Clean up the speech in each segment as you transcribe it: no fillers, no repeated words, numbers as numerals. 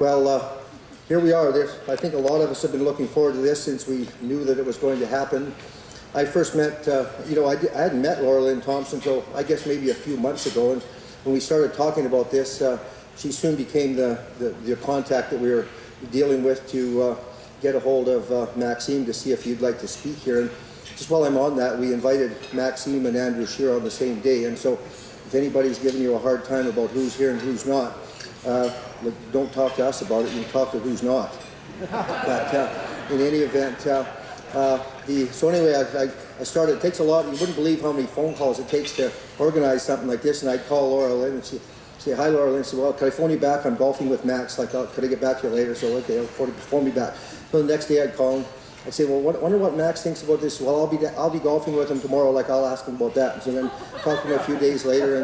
Well, here we are. I think a lot of us have been looking forward to this since we knew that it was going to happen. I first met, I hadn't met Laura Lynn Thompson until I guess maybe a few months ago, and when we started talking about this, she soon became the contact that we were dealing with to get a hold of Maxime to see if he'd like to speak here. And just while I'm on that, we invited Maxime and Andrew Scheer on the same day, and so if anybody's giving you a hard time about who's here and who's not, don't talk to us about it, you talk to who's not. But in any event, so anyway, I started, it takes a lot, you wouldn't believe how many phone calls it takes to organize something like this, and I'd call Laura Lynn and she'd say, hi Laura Lynn, I said, well, could I phone you back? I'm golfing with Max, like, could I get back to you later? So, okay, I'll phone me back. So the next day I'd call him, I'd say, well, wonder what Max thinks about this. Well, I'll be golfing with him tomorrow, like I'll ask him about that. And so then talk to him a few days later,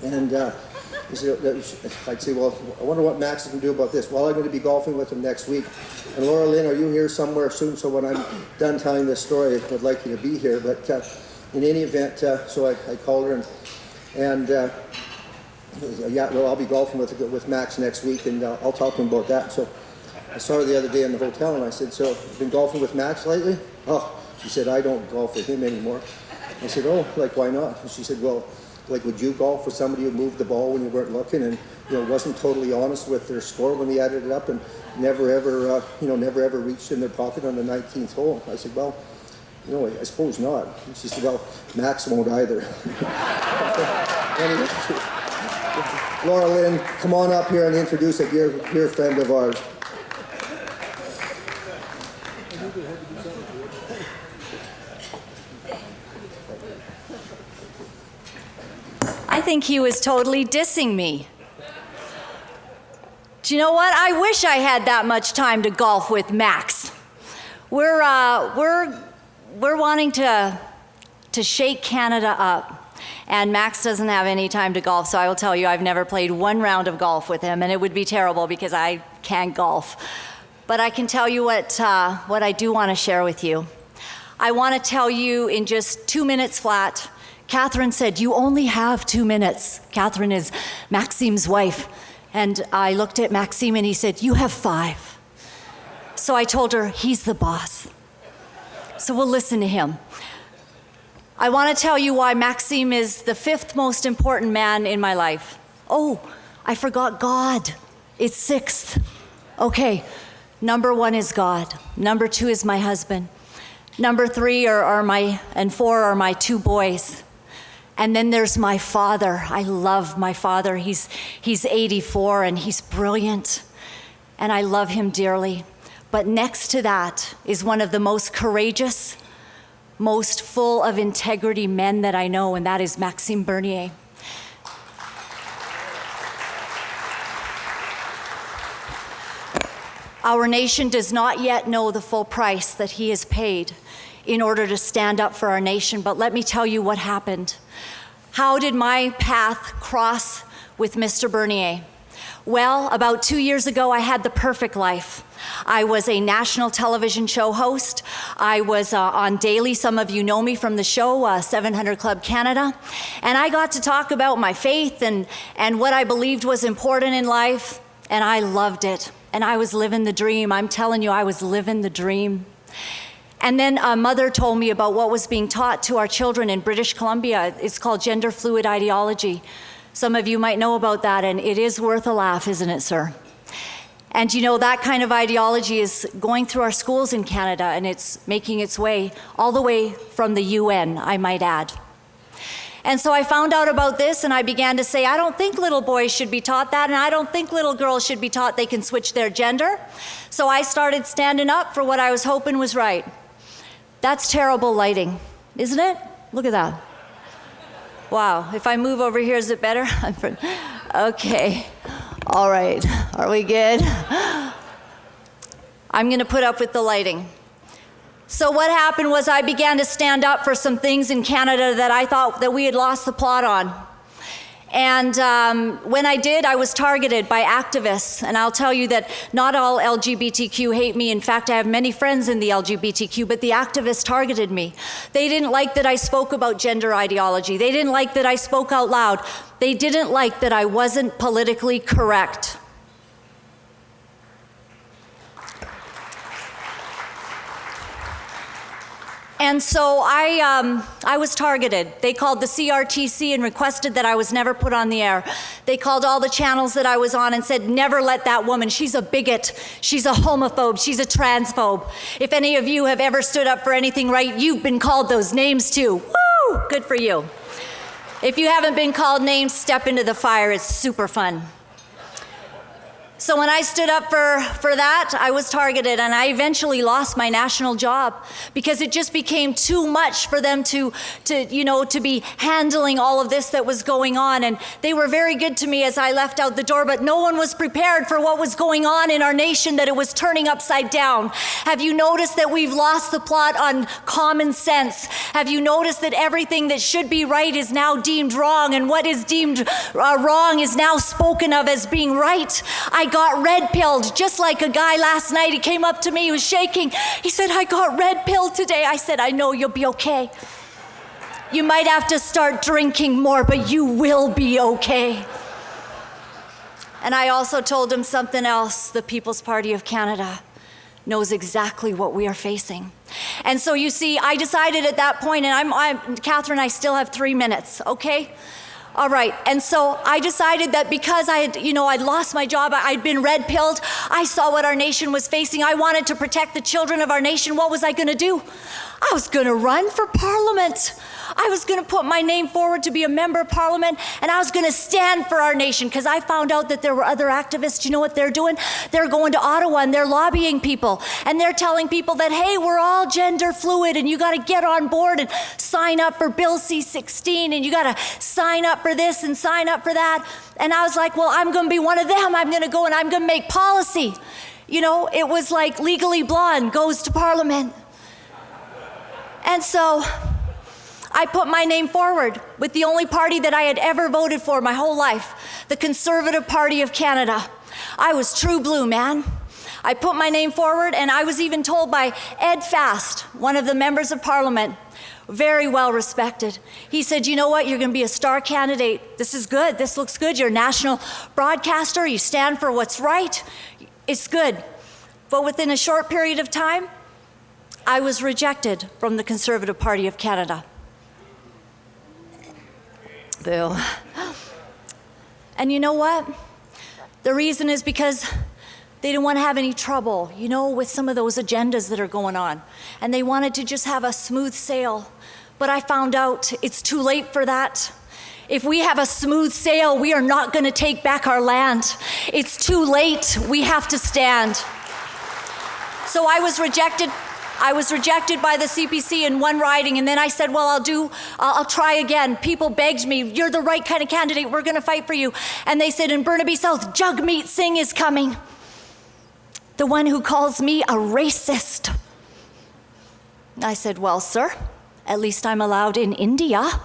and I'd say, well, I wonder what Max is going to do about this. Well, I'm going to be golfing with him next week. And Laura Lynn, are you here somewhere soon? So when I'm done telling this story, I would like you to be here. But in any event, so I called her and yeah, well, I'll be golfing with Max next week, and I'll talk to him about that. So I saw her the other day in the hotel, and I said, so you've been golfing with Max lately? Oh, she said, I don't golf with him anymore. I said, oh, like, why not? And she said, well, like, would you golf with somebody who moved the ball when you weren't looking and, wasn't totally honest with their score when they added it up and never ever reached in their pocket on the 19th hole? I said, well, I suppose not. And she said, well, Max won't either. Anyway, Laura Lynn, come on up here and introduce a dear friend of ours. I think he was totally dissing me. Do you know what? I wish I had that much time to golf with Max. We're wanting to shake Canada up, and Max doesn't have any time to golf, so I will tell you I've never played one round of golf with him, and it would be terrible because I can't golf. But I can tell you what I do want to share with you. I want to tell you in just 2 minutes flat. Catherine said, you only have 2 minutes. Catherine is Maxime's wife. And I looked at Maxime and he said, you have 5. So I told her, he's the boss. So we'll listen to him. I want to tell you why Maxime is the 5th most important man in my life. Oh, I forgot God. It's 6th. Okay, number 1 is God. Number 2 is my husband. Number 3 and 4 are my 2 boys. And then there's my father. I love my father. He's 84 and he's brilliant. And I love him dearly. But next to that is one of the most courageous, most full of integrity men that I know, and that is Maxime Bernier. Our nation does not yet know the full price that he has paid in order to stand up for our nation, but let me tell you what happened. How did my path cross with Mr. Bernier? Well, about 2 years ago, I had the perfect life. I was a national television show host. I was on Daily. Some of you know me from the show, 700 Club Canada. And I got to talk about my faith and what I believed was important in life, and I loved it. And I was living the dream. I'm telling you, I was living the dream. And then a mother told me about what was being taught to our children in British Columbia. It's called gender fluid ideology. Some of you might know about that, and it is worth a laugh, isn't it, sir? And that kind of ideology is going through our schools in Canada, and it's making its way all the way from the UN, I might add. And so I found out about this, and I began to say, I don't think little boys should be taught that, and I don't think little girls should be taught they can switch their gender. So I started standing up for what I was hoping was right. That's terrible lighting, isn't it? Look at that. Wow, if I move over here, is it better? Okay, all right, are we good? I'm gonna put up with the lighting. So what happened was I began to stand up for some things in Canada that I thought that we had lost the plot on. And when I did, I was targeted by activists. And I'll tell you that not all LGBTQ hate me. In fact, I have many friends in the LGBTQ, but the activists targeted me. They didn't like that I spoke about gender ideology. They didn't like that I spoke out loud. They didn't like that I wasn't politically correct. And so I was targeted. They called the CRTC and requested that I was never put on the air. They called all the channels that I was on and said, never let that woman, she's a bigot, she's a homophobe, she's a transphobe. If any of you have ever stood up for anything right, you've been called those names too. Woo! Good for you. If you haven't been called names, step into the fire. It's super fun. So when I stood up for that, I was targeted, and I eventually lost my national job because it just became too much for them to be handling all of this that was going on. And they were very good to me as I left out the door, but no one was prepared for what was going on in our nation, that it was turning upside down. Have you noticed that we've lost the plot on common sense? Have you noticed that everything that should be right is now deemed wrong, and what is deemed wrong is now spoken of as being right? I got red-pilled, just like a guy last night. He came up to me, he was shaking. He said, I got red-pilled today. I said, I know, you'll be okay. You might have to start drinking more, but you will be okay. And I also told him something else. The People's Party of Canada knows exactly what we are facing. And so you see, I decided at that point, and I'm Catherine, I still have 3 minutes, okay? All right, and so I decided that because I'd lost my job, I'd been red-pilled, I saw what our nation was facing, I wanted to protect the children of our nation. What was I gonna do? I was gonna run for Parliament. I was gonna put my name forward to be a member of Parliament, and I was gonna stand for our nation, because I found out that there were other activists. You know what they're doing? They're going to Ottawa and they're lobbying people, and they're telling people that, hey, we're all gender fluid, and you gotta get on board and sign up for Bill C-16, and you gotta sign up for this and sign up for that. And I was like, well, I'm gonna be one of them. I'm gonna go and I'm gonna make policy. You know, it was like Legally Blonde goes to Parliament. And so I put my name forward with the only party that I had ever voted for my whole life, the Conservative Party of Canada. I was true blue, man. I put my name forward, and I was even told by Ed Fast, one of the members of Parliament, very well respected. He said, you know what, you're gonna be a star candidate. This is good, this looks good. You're a national broadcaster, you stand for what's right. It's good. But within a short period of time, I was rejected from the Conservative Party of Canada. Boo. And you know what? The reason is because they didn't want to have any trouble, you know, with some of those agendas that are going on. And they wanted to just have a smooth sail. But I found out it's too late for that. If we have a smooth sail, we are not going to take back our land. It's too late. We have to stand. So I was rejected by the CPC in one riding, and then I said, well, I'll try again. People begged me, you're the right kind of candidate, we're gonna fight for you. And they said, in Burnaby South, Jagmeet Singh is coming. The one who calls me a racist. I said, well, sir, at least I'm allowed in India.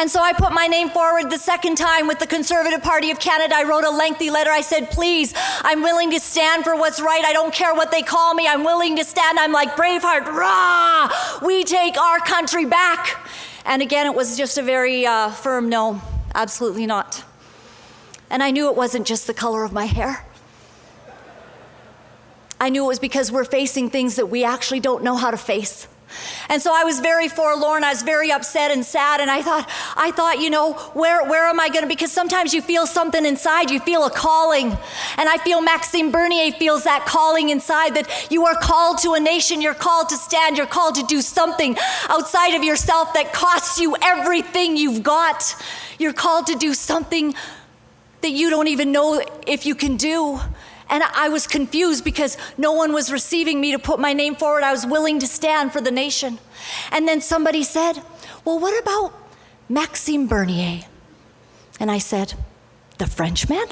And so I put my name forward the second time with the Conservative Party of Canada. I wrote a lengthy letter. I said, please, I'm willing to stand for what's right. I don't care what they call me. I'm willing to stand. I'm like Braveheart, rah! We take our country back. And again, it was just a very firm no, absolutely not. And I knew it wasn't just the color of my hair. I knew it was because we're facing things that we actually don't know how to face. And so I was very forlorn, I was very upset and sad, and I thought, you know, where am I gonna, because sometimes you feel something inside, you feel a calling. And I feel Maxime Bernier feels that calling inside, that you are called to a nation, you're called to stand, you're called to do something outside of yourself that costs you everything you've got. You're called to do something that you don't even know if you can do. And I was confused because no one was receiving me to put my name forward. I was willing to stand for the nation. And then somebody said, well, what about Maxime Bernier? And I said, the Frenchman?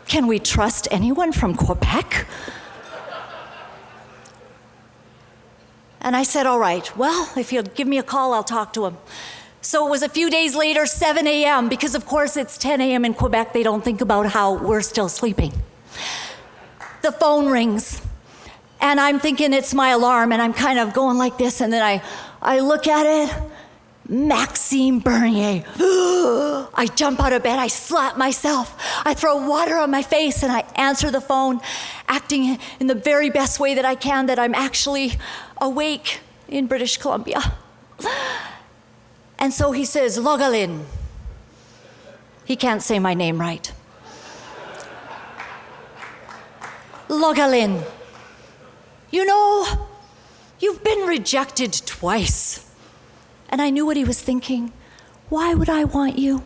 Can we trust anyone from Quebec? And I said, all right, well, if you'll give me a call, I'll talk to him. So it was a few days later, 7 a.m., because of course it's 10 a.m. in Quebec. They don't think about how we're still sleeping. The phone rings, and I'm thinking it's my alarm, and I'm kind of going like this, and then I look at it, Maxime Bernier. I jump out of bed, I slap myself, I throw water on my face, and I answer the phone, acting in the very best way that I can, that I'm actually awake in British Columbia. And so he says, Logalin. He can't say my name right. Logalin, you know, you've been rejected twice. And I knew what he was thinking. Why would I want you?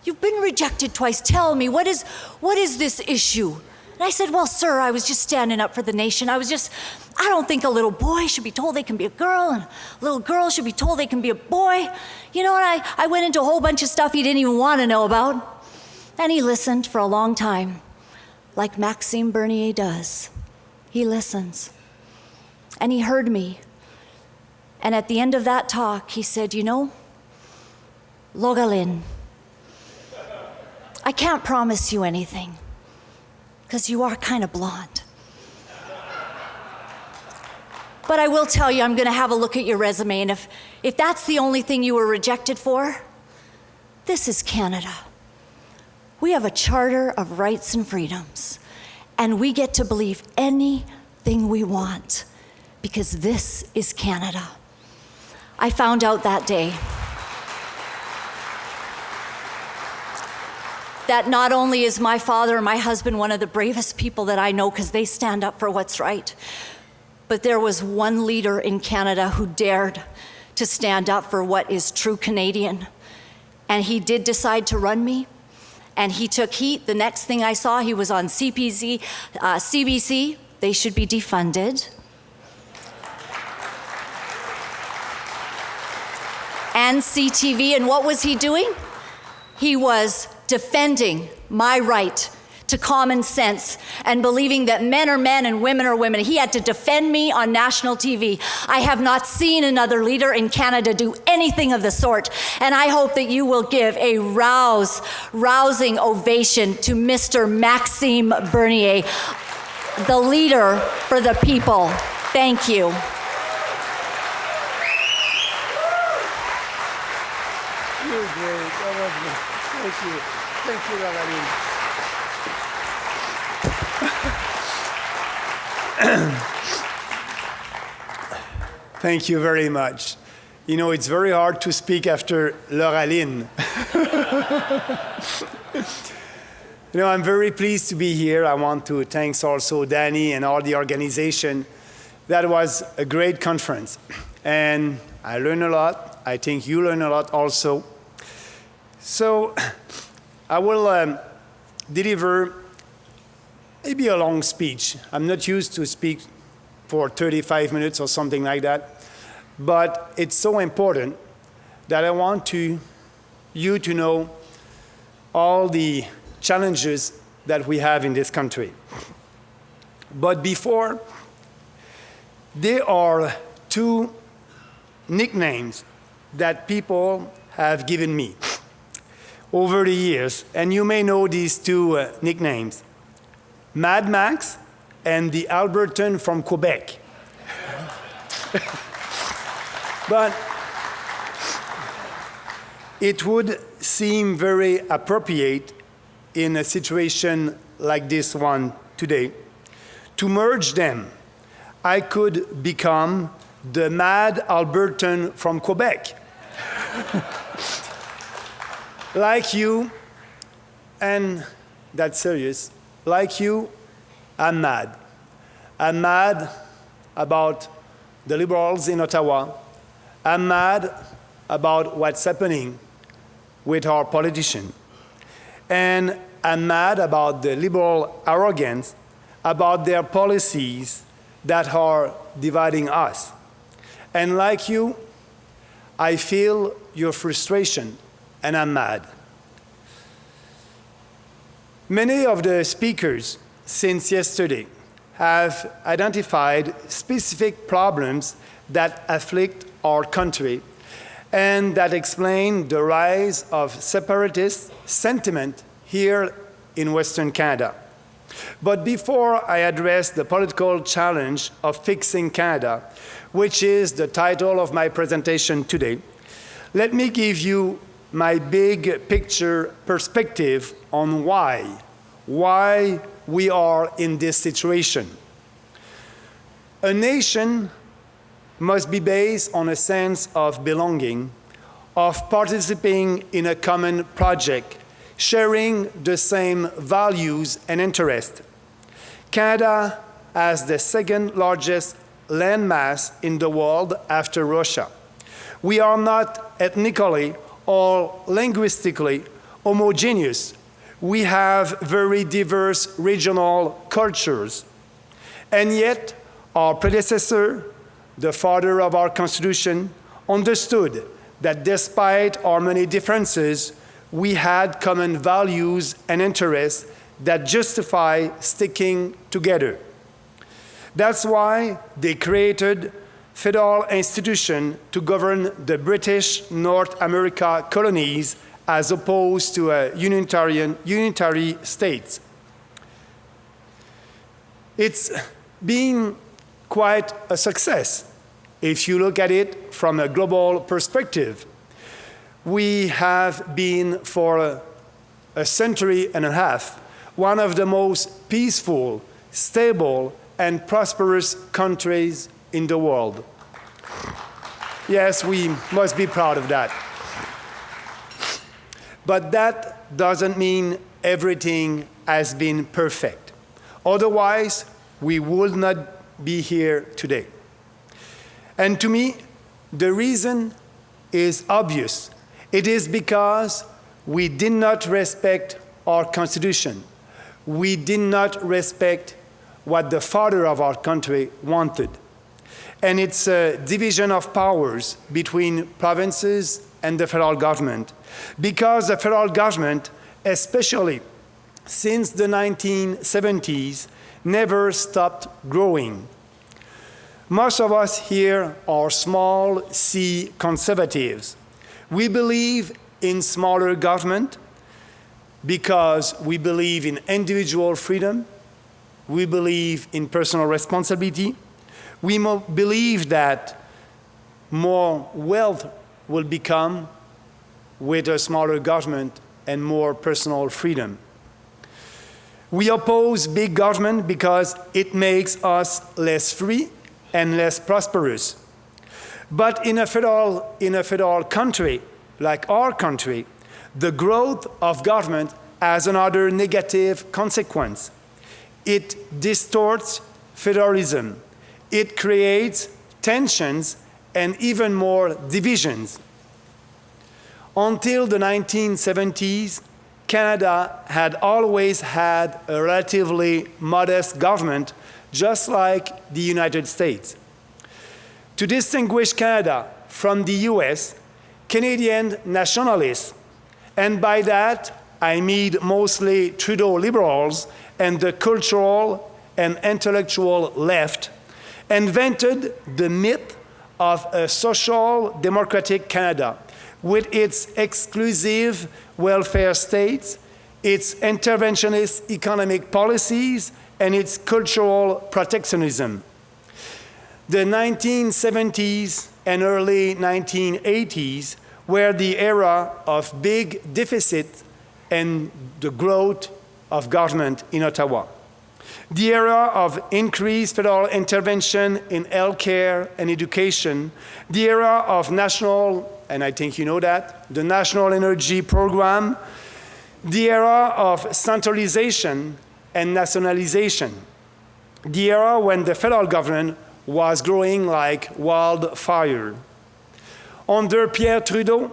You've been rejected twice. Tell me, what is this issue? And I said, well, sir, I was just standing up for the nation. I don't think a little boy should be told they can be a girl, and a little girl should be told they can be a boy. You know, and I went into a whole bunch of stuff he didn't even want to know about. And he listened for a long time, like Maxime Bernier does. He listens. And he heard me. And at the end of that talk, he said, you know, Logalin, I can't promise you anything, because you are kind of blonde. But I will tell you, I'm going to have a look at your resume, and if that's the only thing you were rejected for, this is Canada. We have a charter of rights and freedoms, and we get to believe anything we want, because this is Canada. I found out that day that not only is my father and my husband one of the bravest people that I know, because they stand up for what's right, but there was one leader in Canada who dared to stand up for what is true Canadian. And he did decide to run me, and he took heat. The next thing I saw, he was on CBC. They should be defunded. And CTV, and what was he doing? He was defending my right to common sense and believing that men are men and women are women. He had to defend me on national TV. I have not seen another leader in Canada do anything of the sort, and I hope that you will give a rousing ovation to Mr. Maxime Bernier, the leader for the people. Thank you. You're great. I love you. Thank you. Thank you, Logalin. Thank you very much. You know, it's very hard to speak after Logalin. You know, I'm very pleased to be here. I want to thank also Danny and all the organization. That was a great conference. And I learned a lot. I think you learned a lot also. So I will deliver maybe a long speech. I'm not used to speak for 35 minutes or something like that. But it's so important that I want you to know all the challenges that we have in this country. But before, there are two nicknames that people have given me over the years, and you may know these two nicknames: Mad Max and the Albertan from Quebec. But it would seem very appropriate in a situation like this one today to merge them. I could become the Mad Albertan from Quebec. Like you, and that's serious, like you, I'm mad. I'm mad about the Liberals in Ottawa. I'm mad about what's happening with our politicians. And I'm mad about the Liberal arrogance, about their policies that are dividing us. And like you, I feel your frustration, and I'm mad. Many of the speakers since yesterday have identified specific problems that afflict our country and that explain the rise of separatist sentiment here in Western Canada. But before I address the political challenge of fixing Canada, which is the title of my presentation today, let me give you my big picture perspective on why we are in this situation. A nation must be based on a sense of belonging, of participating in a common project, sharing the same values and interests. Canada has the second largest landmass in the world after Russia. We are not ethnically or linguistically homogeneous. We have very diverse regional cultures. And yet, our predecessor, the father of our Constitution, understood that despite our many differences, we had common values and interests that justify sticking together. That's why they created federal institutions to govern the British North America colonies as opposed to a unitary states. It's been quite a success if you look at it from a global perspective. We have been for a century and a half one of the most peaceful, stable, and prosperous countries in the world. Yes, we must be proud of that. But that doesn't mean everything has been perfect. Otherwise, we would not be here today. And to me, the reason is obvious. It is because we did not respect our Constitution. We did not respect what the father of our country wanted. And it's a division of powers between provinces and the federal government. Because the federal government, especially since the 1970s, never stopped growing. Most of us here are small C conservatives. We believe in smaller government because we believe in individual freedom. We believe in personal responsibility. We believe that more wealth will become with a smaller government and more personal freedom. We oppose big government because it makes us less free and less prosperous. But in a federal country like our country, the growth of government has another negative consequence. It distorts federalism. It creates tensions and even more divisions. Until the 1970s, Canada had always had a relatively modest government, just like the United States. To distinguish Canada from the US, Canadian nationalists, and by that I mean mostly Trudeau liberals and the cultural and intellectual left, invented the myth of a social democratic Canada with its exclusive welfare states, its interventionist economic policies, and its cultural protectionism. The 1970s and early 1980s were the era of big deficit and the growth of government in Ottawa. The era of increased federal intervention in healthcare and education, the era of national, and I think you know that, the National Energy Program, the era of centralization and nationalization, the era when the federal government was growing like wildfire. Under Pierre Trudeau,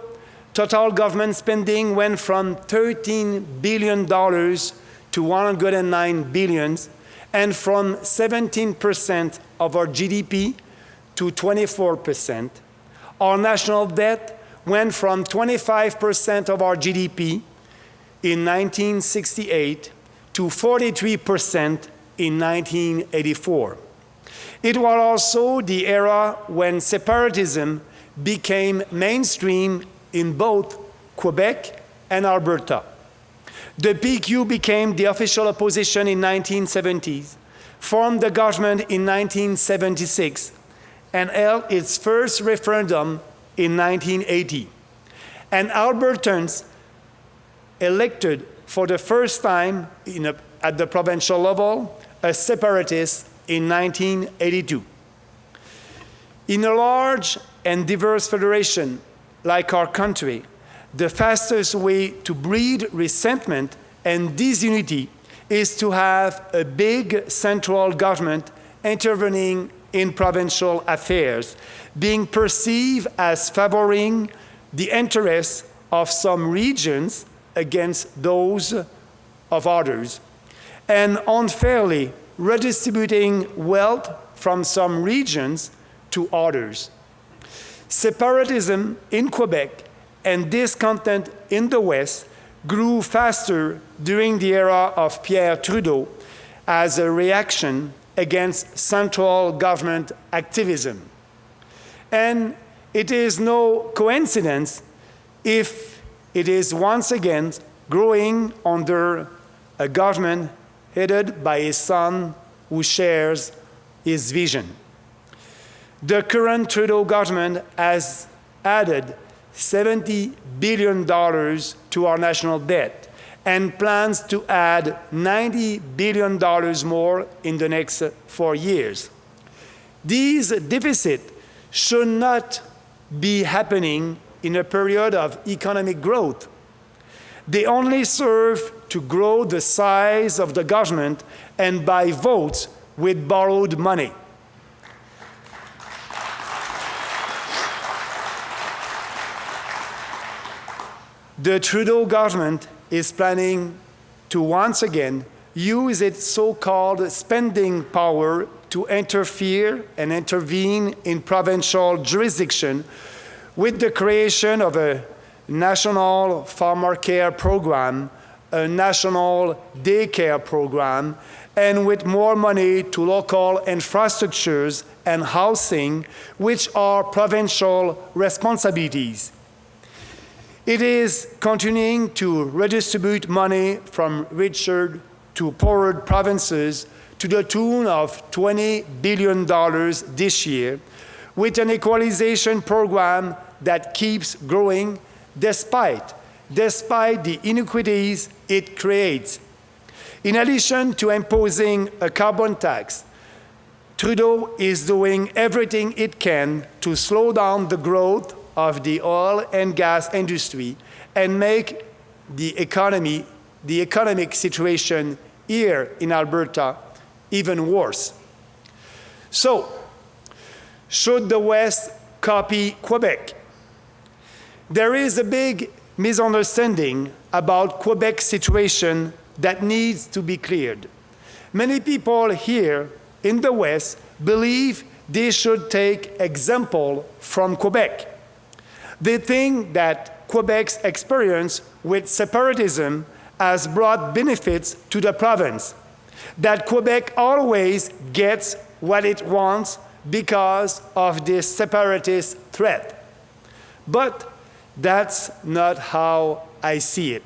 total government spending went from $13 billion to $109 billion, and from 17% of our GDP to 24%. Our national debt went from 25% of our GDP in 1968 to 43% in 1984. It was also the era when separatism became mainstream in both Quebec and Alberta. The PQ became the official opposition in 1970s, formed the government in 1976, and held its first referendum in 1980. And Albertans elected for the first time at the provincial level a separatist in 1982. In a large and diverse federation like our country, the fastest way to breed resentment and disunity is to have a big central government intervening in provincial affairs, being perceived as favoring the interests of some regions against those of others, and unfairly redistributing wealth from some regions to others. Separatism in Quebec and discontent in the West grew faster during the era of Pierre Trudeau as a reaction against central government activism. And it is no coincidence if it is once again growing under a government headed by a son who shares his vision. The current Trudeau government has added $70 billion to our national debt and plans to add $90 billion more in the next 4 years. These deficits should not be happening in a period of economic growth. They only serve to grow the size of the government and buy votes with borrowed money. The Trudeau government is planning to once again use its so-called spending power to interfere and intervene in provincial jurisdiction with the creation of a national farmer care program, a national daycare program, and with more money to local infrastructures and housing, which are provincial responsibilities. It is continuing to redistribute money from richer to poorer provinces to the tune of $20 billion this year, with an equalization program that keeps growing despite the inequities it creates. In addition to imposing a carbon tax, Trudeau is doing everything it can to slow down the growth of the oil and gas industry and make the economic situation here in Alberta even worse. So, should the West copy Quebec? There is a big misunderstanding about Quebec's situation that needs to be cleared. Many people here in the West believe they should take example from Quebec. They think that Quebec's experience with separatism has brought benefits to the province, that Quebec always gets what it wants because of this separatist threat. But that's not how I see it.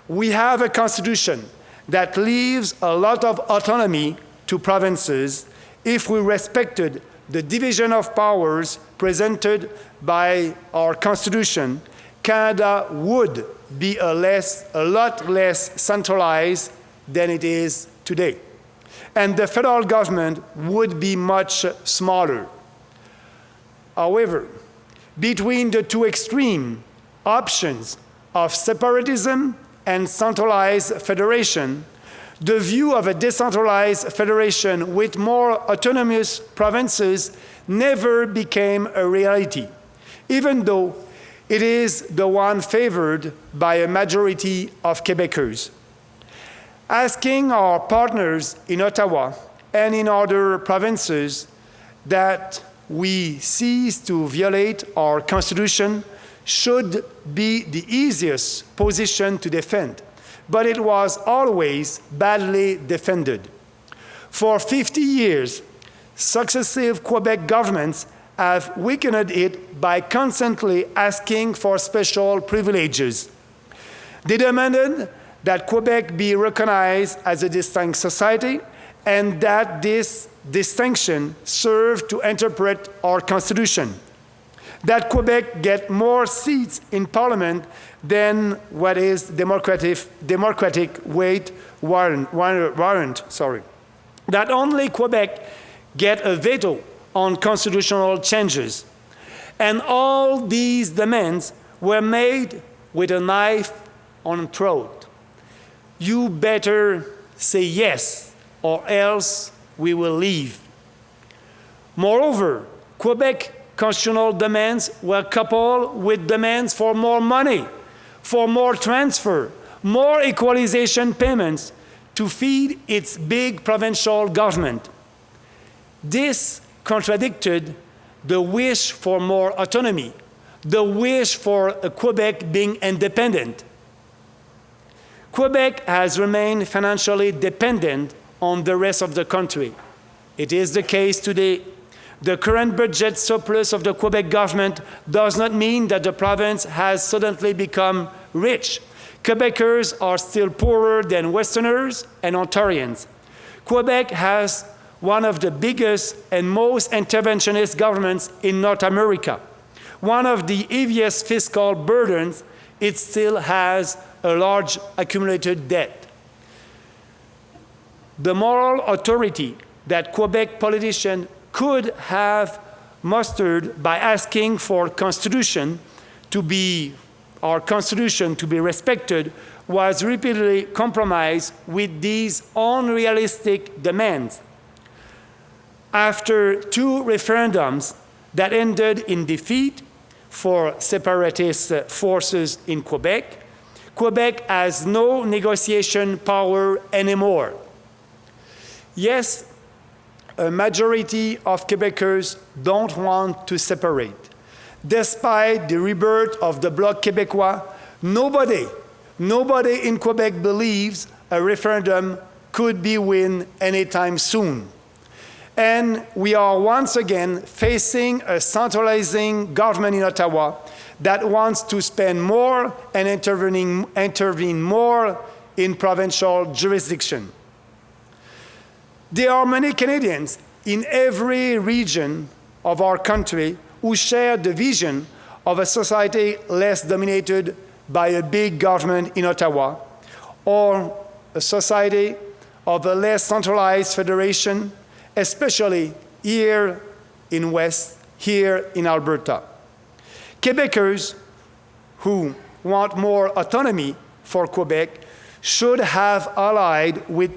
We have a constitution that leaves a lot of autonomy to provinces if we respected the division of powers presented by our Constitution. Canada would be a lot less centralized than it is today. And the federal government would be much smaller. However, between the two extreme options of separatism and centralized federation, the view of a decentralized federation with more autonomous provinces never became a reality, even though it is the one favored by a majority of Quebecers. Asking our partners in Ottawa and in other provinces that we cease to violate our Constitution should be the easiest position to defend, but it was always badly defended. For 50 years, successive Quebec governments have weakened it by constantly asking for special privileges. They demanded that Quebec be recognized as a distinct society, and that this distinction serve to interpret our Constitution. That Quebec get more seats in Parliament than what is democratic weight warrant. That only Quebec get a veto on constitutional changes. And all these demands were made with a knife on throat. You better say yes, or else we will leave. Moreover, Quebec constitutional demands were coupled with demands for more money, for more transfer, more equalization payments to feed its big provincial government. This contradicted the wish for more autonomy, the wish for Quebec being independent. Quebec has remained financially dependent on the rest of the country. It is the case today. The current budget surplus of the Quebec government does not mean that the province has suddenly become rich. Quebecers are still poorer than Westerners and Ontarians. Quebec has one of the biggest and most interventionist governments in North America. One of the heaviest fiscal burdens, it still has a large accumulated debt. The moral authority that Quebec politicians could have mustered by asking for our Constitution to be respected was repeatedly compromised with these unrealistic demands. After two referendums that ended in defeat for separatist forces in Quebec, Quebec has no negotiation power anymore. Yes, a majority of Quebecers don't want to separate. Despite the rebirth of the Bloc Québécois, nobody in Quebec believes a referendum could be won anytime soon. And we are once again facing a centralizing government in Ottawa that wants to spend more and intervene more in provincial jurisdiction. There are many Canadians in every region of our country who share the vision of a society less dominated by a big government in Ottawa, or a society of a less centralized federation, especially here in West, here in Alberta. Quebecers who want more autonomy for Quebec should have allied with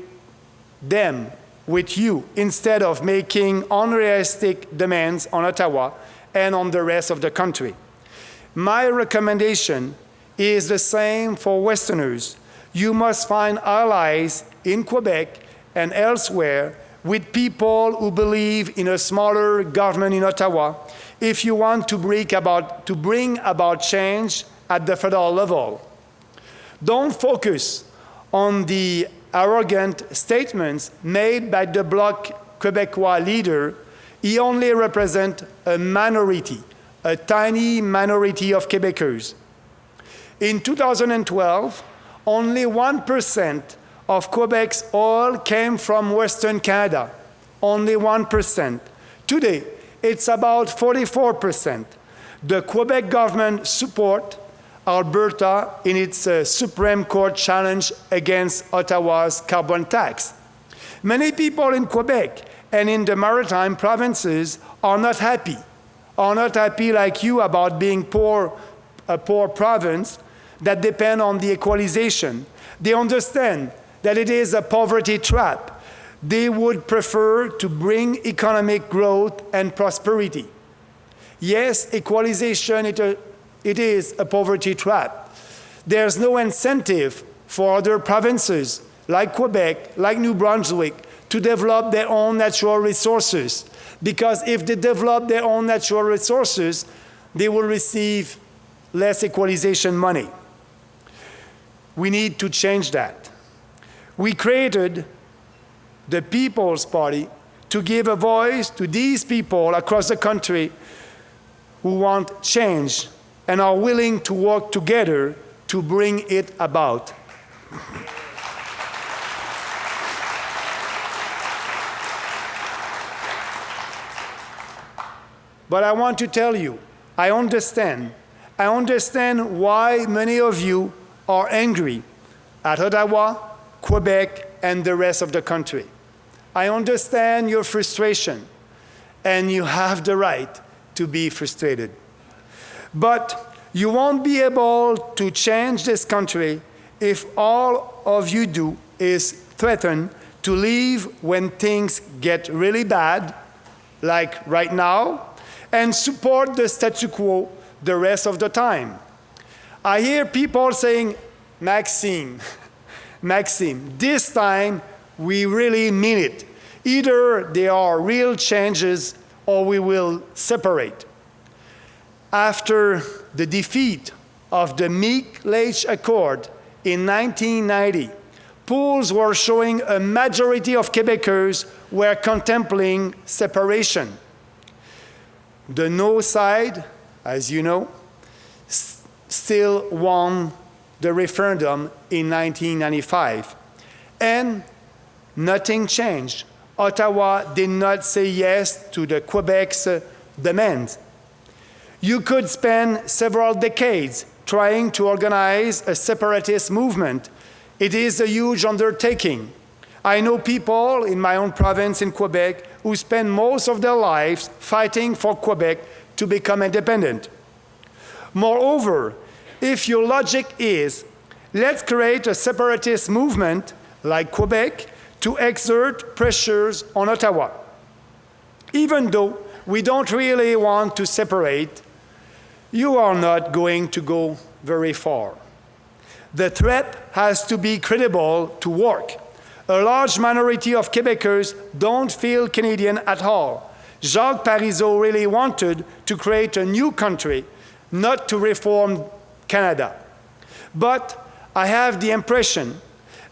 you, instead of making unrealistic demands on Ottawa and on the rest of the country. My recommendation is the same for Westerners. You must find allies in Quebec and elsewhere with people who believe in a smaller government in Ottawa if you want to bring about change at the federal level. Don't focus on the arrogant statements made by the Bloc Québécois leader. He only represents a minority, a tiny minority of Quebecers. In 2012, only 1% of Quebec's oil came from Western Canada, only 1%. Today, it's about 44%. The Quebec government supports Alberta in its Supreme Court challenge against Ottawa's carbon tax. Many people in Quebec and in the maritime provinces are not happy like you about being a poor province that depend on the equalization. They understand that it is a poverty trap. They would prefer to bring economic growth and prosperity. Yes, equalization, it is a poverty trap. There's no incentive for other provinces like Quebec, like New Brunswick, to develop their own natural resources. Because if they develop their own natural resources, they will receive less equalization money. We need to change that. We created the People's Party to give a voice to these people across the country who want change and are willing to work together to bring it about. But I want to tell you, I understand. I understand why many of you are angry at Ottawa, Quebec, and the rest of the country. I understand your frustration, and you have the right to be frustrated. But you won't be able to change this country if all of you do is threaten to leave when things get really bad, like right now, and support the statu quo the rest of the time. I hear people saying, Maxime, Maxime, this time we really mean it. Either there are real changes or we will separate. After the defeat of the Meek-Lach Accord in 1990, polls were showing a majority of Quebecers were contemplating separation. The no side, as you know, still won the referendum in 1995. And nothing changed. Ottawa did not say yes to the Quebec's demand. You could spend several decades trying to organize a separatist movement. It is a huge undertaking. I know people in my own province in Quebec who spend most of their lives fighting for Quebec to become independent. Moreover, if your logic is, let's create a separatist movement like Quebec to exert pressures on Ottawa. Even though we don't really want to separate, you are not going to go very far. The threat has to be credible to work. A large minority of Quebecers don't feel Canadian at all. Jacques Parizeau really wanted to create a new country, not to reform Canada. But I have the impression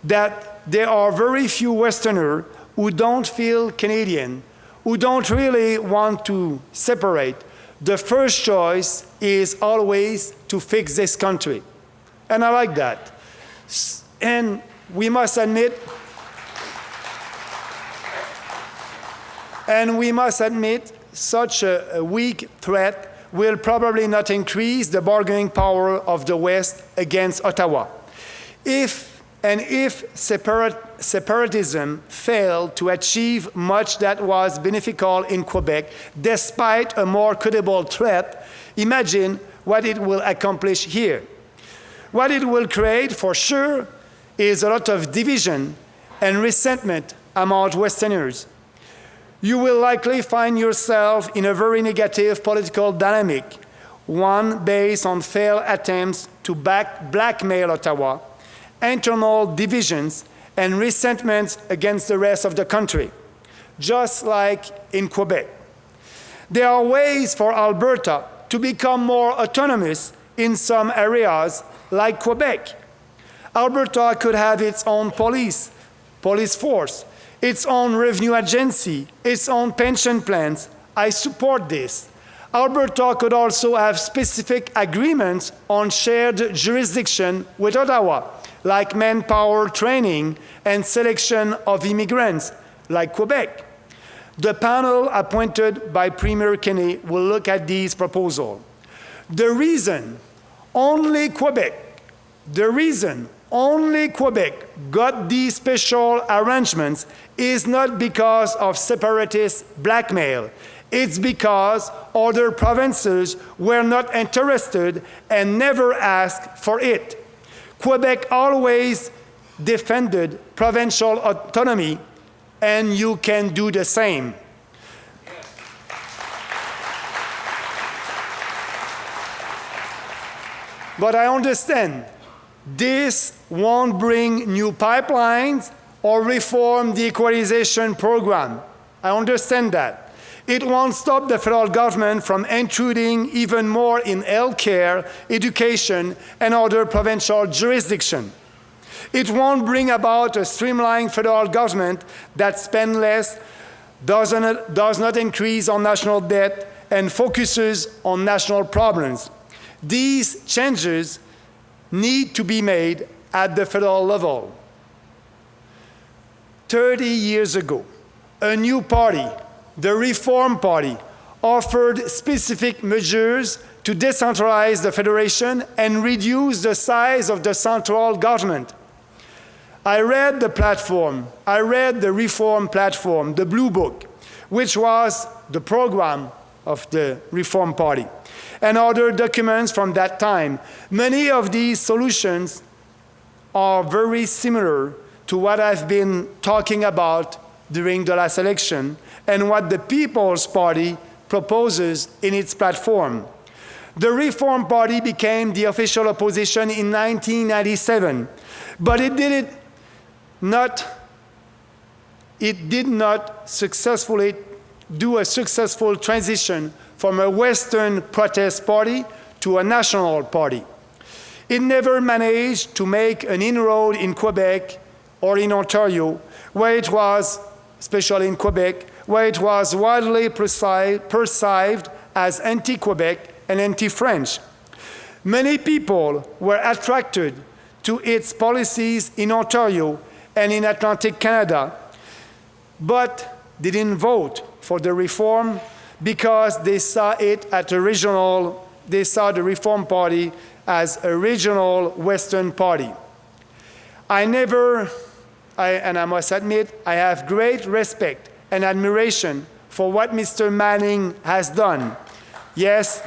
that there are very few Westerners who don't feel Canadian, who don't really want to separate. The first choice is always to fix this country. And I like that. And we must admit, such a weak threat will probably not increase the bargaining power of the West against Ottawa. If separatism failed to achieve much that was beneficial in Quebec, despite a more credible threat, imagine what it will accomplish here. What it will create, for sure, is a lot of division and resentment among Westerners. You will likely find yourself in a very negative political dynamic, one based on failed attempts to blackmail Ottawa, internal divisions, and resentments against the rest of the country, just like in Quebec. There are ways for Alberta to become more autonomous in some areas, like Quebec. Alberta could have its own police force, its own revenue agency, its own pension plans. I support this. Alberta could also have specific agreements on shared jurisdiction with Ottawa, like manpower training and selection of immigrants, like Quebec. The panel appointed by Premier Kenney will look at these proposals. The reason only Quebec got these special arrangements is not because of separatist blackmail. It's because other provinces were not interested and never asked for it. Quebec always defended provincial autonomy, and you can do the same. But I understand this won't bring new pipelines or reform the equalization program. I understand that. It won't stop the federal government from intruding even more in healthcare, education, and other provincial jurisdiction. It won't bring about a streamlined federal government that spends less, does not increase on national debt, and focuses on national problems. These changes need to be made at the federal level. 30 years ago, a new party, the Reform Party, offered specific measures to decentralize the federation and reduce the size of the central government. I read the platform, I read the Reform platform, the Blue Book, which was the program of the Reform Party, and other documents from that time. Many of these solutions are very similar to what I've been talking about during the last election and what the People's Party proposes in its platform. The Reform Party became the official opposition in 1997, but it did not successfully do a successful transition from a Western protest party to a national party. It never managed to make an inroad in Quebec or in Ontario, where it was, especially in Quebec, where it was widely perceived as anti-Quebec and anti-French. Many people were attracted to its policies in Ontario and in Atlantic Canada, but didn't vote for the reform because they saw the Reform Party as a regional Western party. And I must admit, I have great respect and admiration for what Mr. Manning has done. Yes,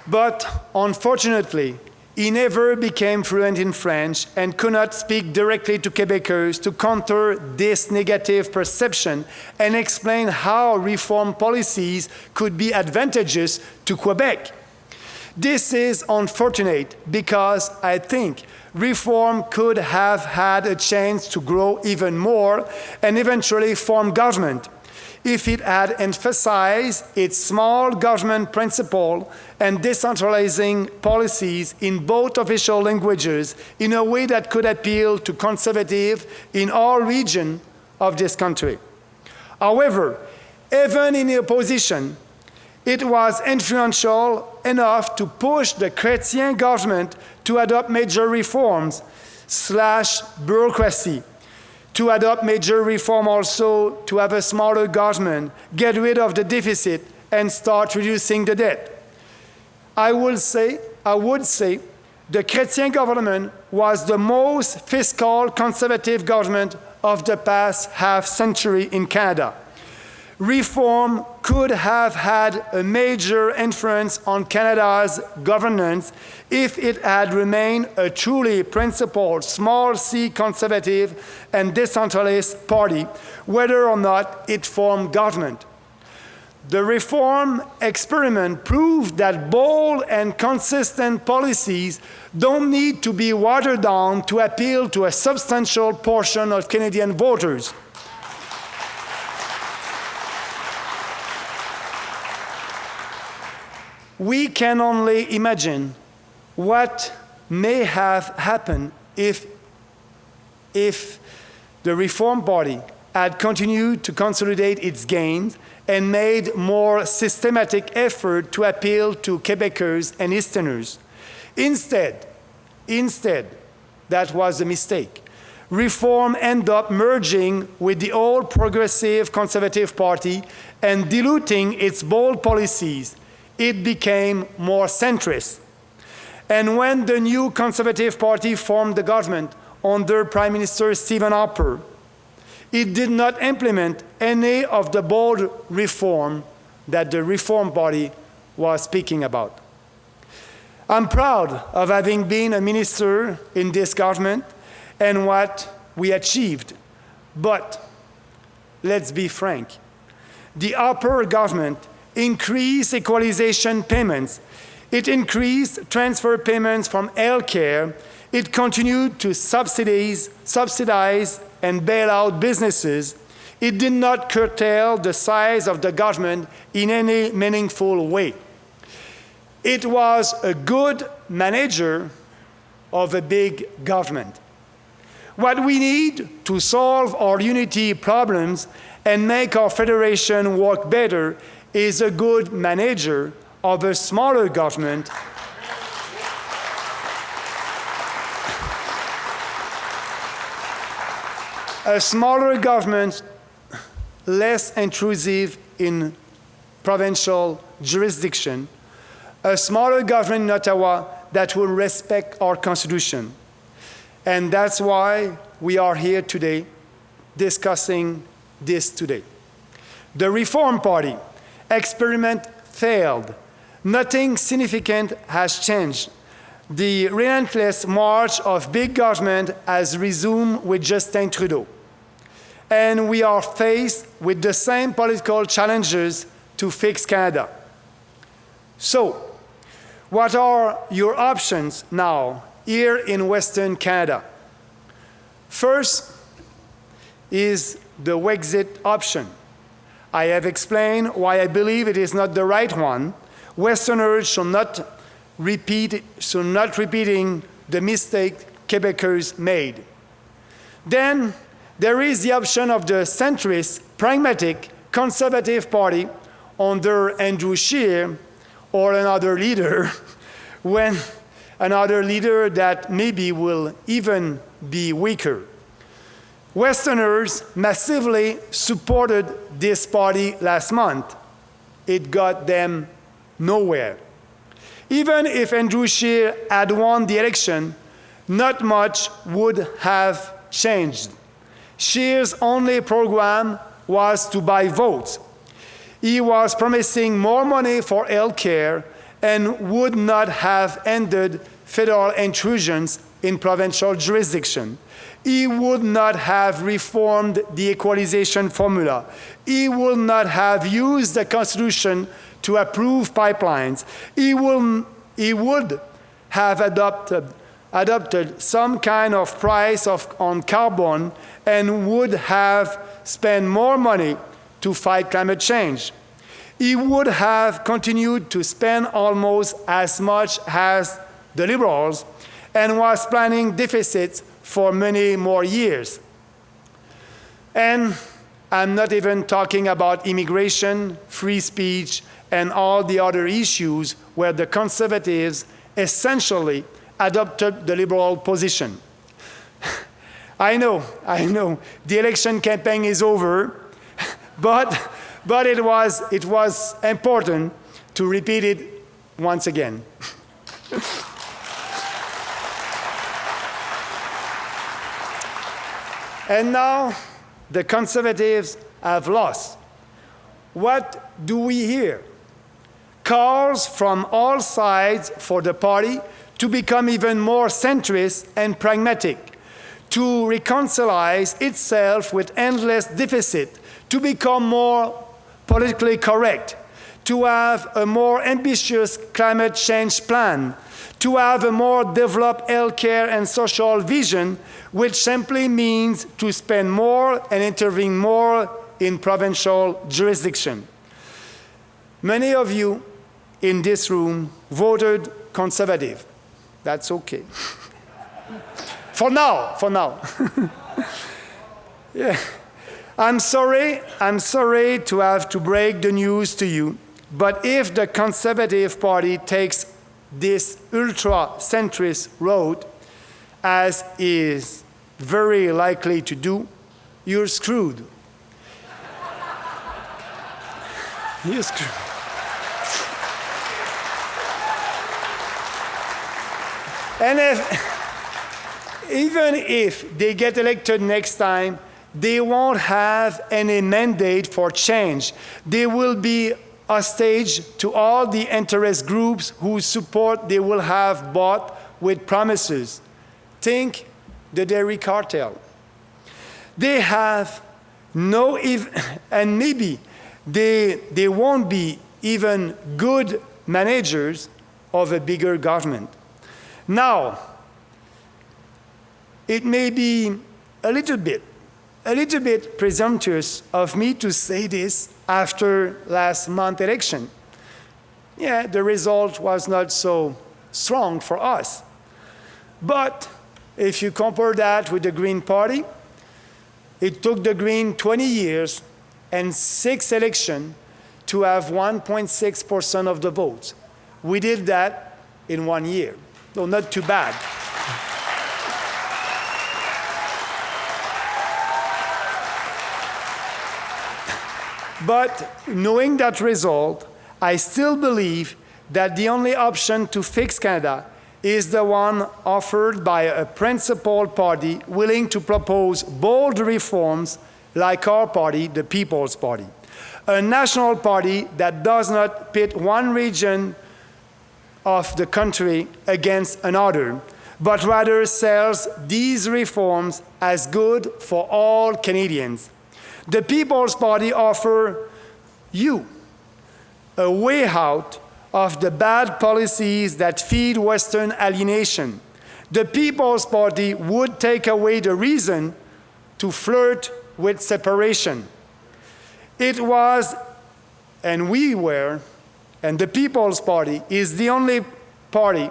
but unfortunately, he never became fluent in French and could not speak directly to Quebecers to counter this negative perception and explain how reform policies could be advantageous to Quebec. This is unfortunate because I think reform could have had a chance to grow even more and eventually form government if it had emphasized its small government principle and decentralizing policies in both official languages in a way that could appeal to conservatives in all regions of this country. However, even in the opposition, it was influential enough to push the Chrétien government to adopt major reforms / bureaucracy, to adopt major reform also to have a smaller government, get rid of the deficit, and start reducing the debt. I would say the Chrétien government was the most fiscal conservative government of the past half-century in Canada. Reform could have had a major influence on Canada's governance if it had remained a truly principled small c conservative and decentralist party, whether or not it formed government. The reform experiment proved that bold and consistent policies don't need to be watered down to appeal to a substantial portion of Canadian voters. We can only imagine what may have happened if the Reform Party had continued to consolidate its gains and made more systematic effort to appeal to Quebecers and Easterners. Instead, that was a mistake. Reform ended up merging with the old Progressive Conservative Party and diluting its bold policies. It became more centrist. And when the new Conservative Party formed the government under Prime Minister Stephen Harper, it did not implement any of the bold reform that the Reform Party was speaking about. I'm proud of having been a minister in this government and what we achieved. But let's be frank, the Harper government increased equalization payments. It increased transfer payments from healthcare. It continued to subsidize and bail out businesses. It did not curtail the size of the government in any meaningful way. It was a good manager of a big government. What we need to solve our unity problems and make our federation work better is a good manager of a smaller government a smaller government, less intrusive in provincial jurisdiction, a smaller government in Ottawa that will respect our Constitution. And that's why we are here today discussing this today. The Reform Party experiment failed. Nothing significant has changed. The relentless march of big government has resumed with Justin Trudeau. And we are faced with the same political challenges to fix Canada. So, what are your options now here in Western Canada? First is the Wexit option. I have explained why I believe it is not the right one. Westerners should not repeating the mistake Quebecers made. Then there is the option of the centrist, pragmatic, conservative party under Andrew Scheer or another leader, when another leader that maybe will even be weaker. Westerners massively supported this party last month. It got them nowhere. Even if Andrew Scheer had won the election, not much would have changed. Scheer's only program was to buy votes. He was promising more money for health care and would not have ended federal intrusions in provincial jurisdiction. He would not have reformed the equalization formula. He would not have used the Constitution to approve pipelines. He would have adopted some kind of price on carbon and would have spent more money to fight climate change. He would have continued to spend almost as much as the Liberals and was planning deficits for many more years. And I'm not even talking about immigration, free speech, and all the other issues where the Conservatives essentially adopted the Liberal position. I know, the election campaign is over, but it was important to repeat it once again. And now the Conservatives have lost. What do we hear? Calls from all sides for the party to become even more centrist and pragmatic, to reconcile itself with endless deficit, to become more politically correct, to have a more ambitious climate change plan, to have a more developed healthcare and social vision, which simply means to spend more and intervene more in provincial jurisdiction. Many of you in this room voted Conservative. That's okay. For now. Yeah. I'm sorry to have to break the news to you, but if the Conservative Party takes this ultra-centrist road, as is very likely to do, you're screwed. You're screwed. And even if they get elected next time, they won't have any mandate for change. They will be hostage to all the interest groups whose support they will have bought with promises. Think the dairy cartel. They have no, and maybe they won't be even good managers of a bigger government. Now, it may be a little bit presumptuous of me to say this after last month's election. Yeah, the result was not so strong for us. But if you compare that with the Green Party, it took the Green 20 years and 6 elections to have 1.6% of the votes. We did that in 1 year. So not too bad. But knowing that result, I still believe that the only option to fix Canada is the one offered by a principled party willing to propose bold reforms like our party, the People's Party. A national party that does not pit one region of the country against another, but rather sells these reforms as good for all Canadians. The People's Party offers you a way out of the bad policies that feed Western alienation. The People's Party would take away the reason to flirt with separation. It was, and we were, and the People's Party is the only party,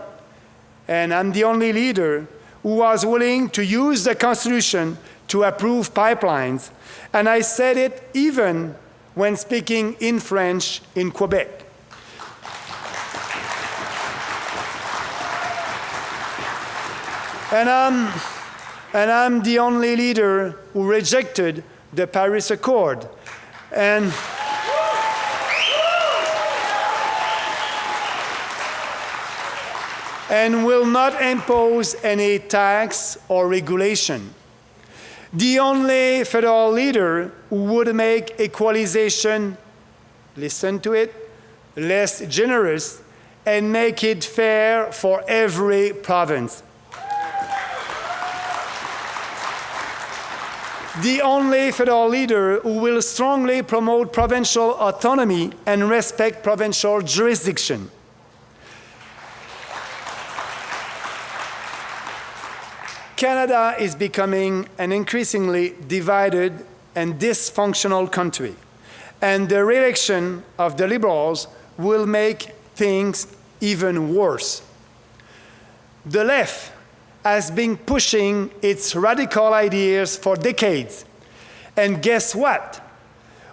and I'm the only leader, who was willing to use the Constitution to approve pipelines. And I said it even when speaking in French in Quebec. And I'm the only leader who rejected the Paris Accord. And will not impose any tax or regulation. The only federal leader who would make equalization, listen to it, less generous and make it fair for every province. The only federal leader who will strongly promote provincial autonomy and respect provincial jurisdiction. Canada is becoming an increasingly divided and dysfunctional country, and the re-election of the Liberals will make things even worse. The left has been pushing its radical ideas for decades, and guess what?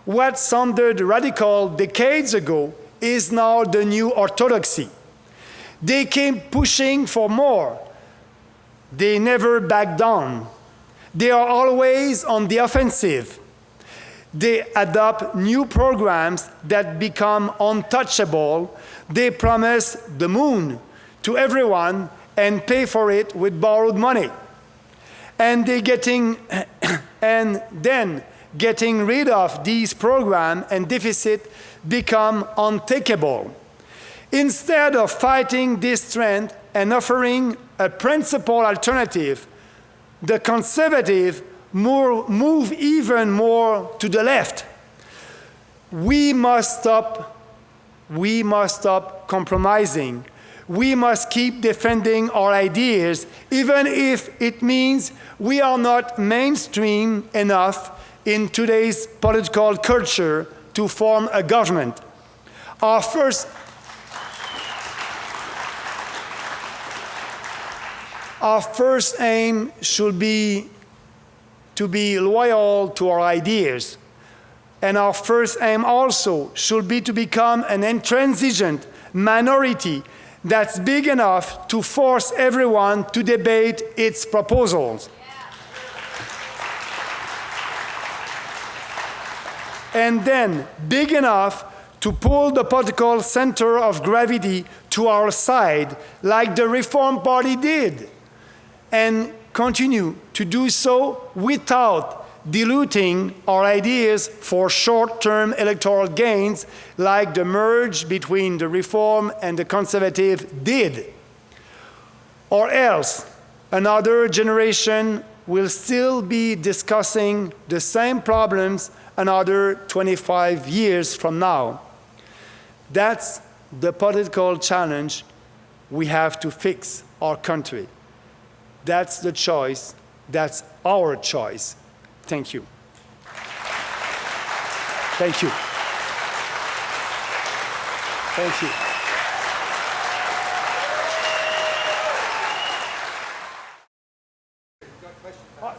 What sounded radical decades ago is now the new orthodoxy. They came pushing for more. They never back down. They are always on the offensive. They adopt new programs that become untouchable. They promise the moon to everyone and pay for it with borrowed money. And then getting rid of these programs and deficit become untakeable. Instead of fighting this trend and offering a principled alternative, the conservatives move even more to the left. We must stop compromising. We must keep defending our ideas, even if it means we are not mainstream enough in today's political culture to form a government. Our first aim should be to be loyal to our ideas. And our first aim also should be to become an intransigent minority that's big enough to force everyone to debate its proposals. And then big enough to pull the political center of gravity to our side, like the Reform Party did, and continue to do so without diluting our ideas for short-term electoral gains, like the merge between the Reform and the Conservative did. Or else, another generation will still be discussing the same problems another 25 years from now. That's the political challenge we have to fix our country. That's the choice. That's our choice. Thank you. Thank you. Thank you.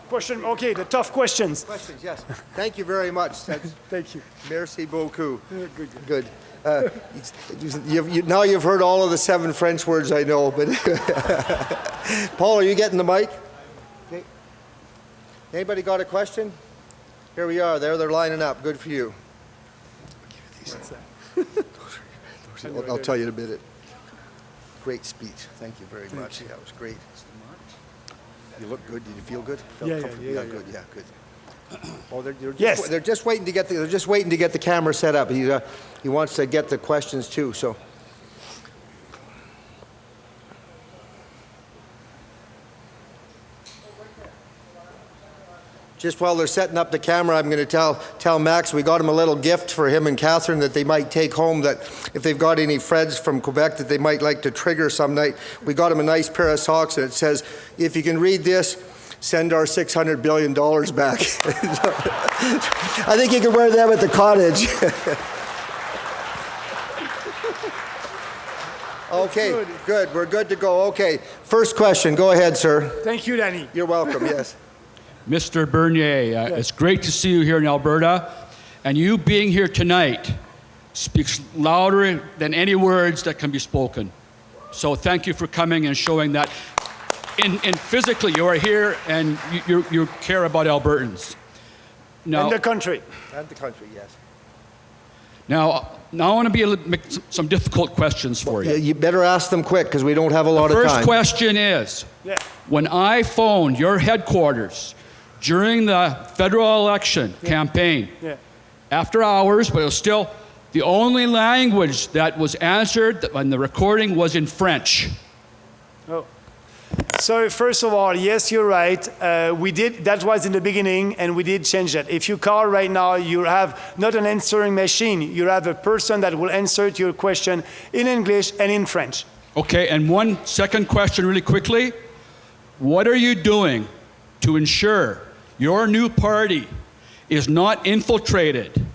Question, okay, the tough questions. Questions, yes. Thank you very much. Thank you. Merci beaucoup. Good. Good. Now you've heard all of the 7 French words I know, but Paul, are you getting the mic? Okay. Anybody got a question? Here we are. There, they're lining up. Good for you. I'll tell you in a minute. Great speech. Thank you very much. Yeah, it was great. You look good. Did you feel good? Felt Yeah, comfortable? yeah, Good. Yeah, good. Oh, Yes. They're just waiting to get the camera set up. He wants to get the questions too. So. Just while they're setting up the camera, I'm going to tell Max we got him a little gift for him and Catherine that they might take home, that if they've got any friends from Quebec that they might like to trigger some night. We got him a nice pair of socks and it says, if you can read this, send our $600 billion back. I think you can wear them at the cottage. Okay, good. We're good to go. Okay, first question. Go ahead, sir. Thank you, Danny. You're welcome, yes. Mr. Bernier, it's great to see you here in Alberta, and you being here tonight speaks louder than any words that can be spoken. So thank you for coming and showing that in physically you are here and you care about Albertans. Now, And the country. And the country, yes. Now I want to make some difficult questions for you. You better ask them quick because we don't have a lot of time. First question is, Yeah. when I phoned your headquarters during the federal election campaign, Yeah. after hours, but it was still the only language that was answered when the recording was in French. Oh. So first of all, yes, you're right. We did. That was in the beginning, and we did change that. If you call right now, you have not an answering machine. You have a person that will answer to your question in English and in French. Okay, and one second question really quickly. What are you doing to ensure your new party is not infiltrated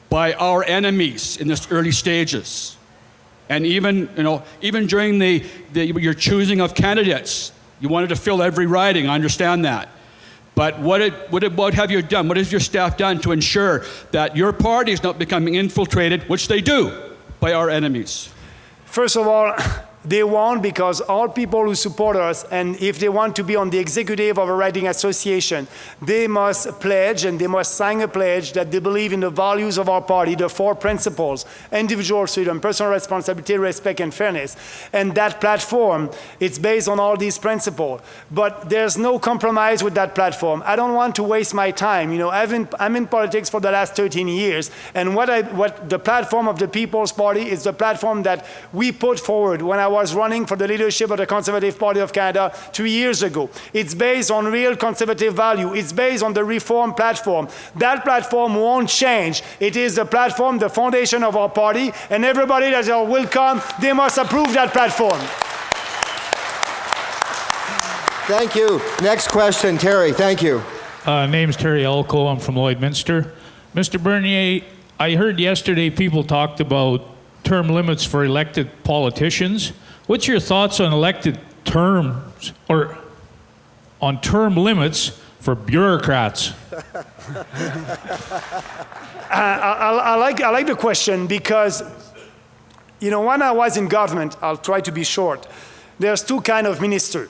by our enemies in this early stages? And even during your choosing of candidates, you wanted to fill every riding. I understand that. But what have you done? What has your staff done to ensure that your party is not becoming infiltrated, which they do, by our enemies? First of all, they won't, because all people who support us, and if they want to be on the executive of a riding association, they must pledge and they must sign a pledge that they believe in the values of our party, the 4 principles: individual freedom, personal responsibility, respect, and fairness. And that platform, it's based on all these principles. But there's no compromise with that platform. I don't want to waste my time. I'm in politics for the last 13 years, and what the platform of the People's Party is the platform that we put forward when I was running for the leadership of the Conservative Party of Canada 3 years ago. It's based on real conservative value. It's based on the reform platform. That platform won't change. It is the platform, the foundation of our party, and everybody that will come, they must approve that platform. Thank you. Next question, Terry. Thank you. Name's Terry Elko. I'm from Lloydminster. Mr. Bernier, I heard yesterday people talked about term limits for elected politicians. What's your thoughts on elected terms, or on term limits for bureaucrats? I like the question because, when I was in government, I'll try to be short, there's 2 kinds of ministers.